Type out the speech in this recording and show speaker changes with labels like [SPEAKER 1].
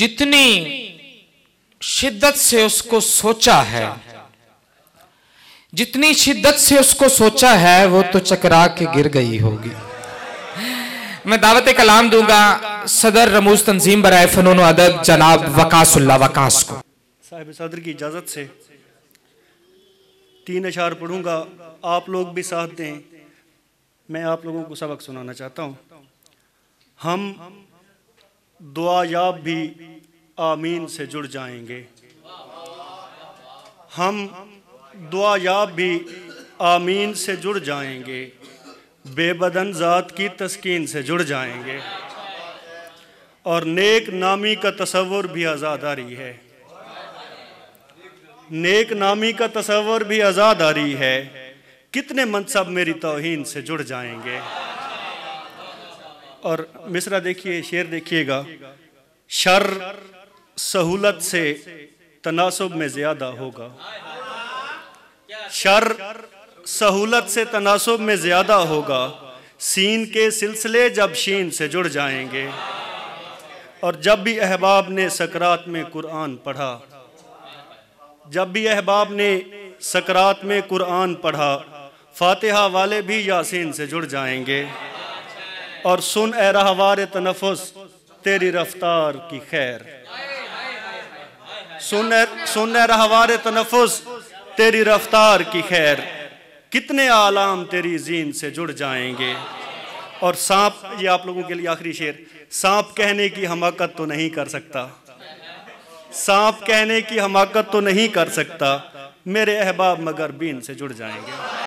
[SPEAKER 1] جتنی شدت سے اس کو سوچا ہے، جتنی شدت سے اس کو سوچا ہے وہ تو چکرا کے گر گئی ہوگی۔ میں دعوت کلام دوں گا صدر رموز تنظیم برائے فنون و ادب جناب وقاص اللہ وقاص کو۔
[SPEAKER 2] صاحب صدر کی اجازت سے 3 اشعار پڑھوں گا، آپ لوگ بھی ساتھ دیں۔ میں آپ لوگوں کو سبق سنانا چاہتا ہوں۔ ہم دعا یاب بھی آمین سے جڑ جائیں گے، ہم دعا یاب بھی آمین سے جڑ جائیں گے، بے بدن ذات کی تسکین سے جڑ جائیں گے، اور نیک نامی کا تصور بھی عزاداری ہے، نیک نامی کا تصور بھی عزاداری ہے، کتنے منصب میری توہین سے جڑ جائیں گے۔ اور مصرع دیکھیے، شعر دیکھیے گا۔ شر سہولت سے تناسب میں زیادہ ہوگا، شر سہولت سے تناسب میں زیادہ ہوگا، سین کے سلسلے جب شین سے جڑ جائیں گے، اور جب بھی احباب نے سکرات میں قرآن پڑھا، جب بھی احباب نے سکرات میں قرآن پڑھا، فاتحہ والے بھی یاسین سے جڑ جائیں گے، اور سن اے رہوار تنفس تیری رفتار کی خیر، سن اے رہوار تنفس تیری رفتار کی خیر، کتنے عالم تیری زین سے جڑ جائیں گے۔ اور سانپ، یہ آپ لوگوں کے لیے آخری شعر، سانپ کہنے کی حماقت تو نہیں کر سکتا، سانپ کہنے کی حماقت تو نہیں کر سکتا، میرے احباب مگر بین سے جڑ جائیں گے۔